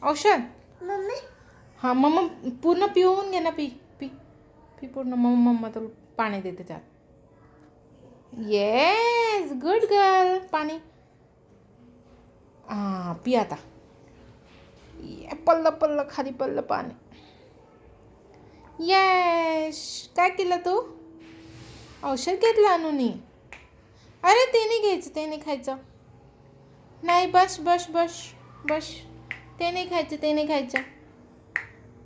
औषध हां मम्मा पूर्ण पिऊन घे ना. पी पी पी पूर्ण. मम्मा तुला पाणी देते त्यात. Yes good girl. पाणी हां पी आता. पल्लं पल्लं खाली पल्लं पाणी. येस. काय केलं तू? औषध घेतलं अनुनी. अरे ते नाही घ्यायचं, ते नाही खायचं. नाही बस बस बस बस. ते नाही खायचं, ते नाही खायचं.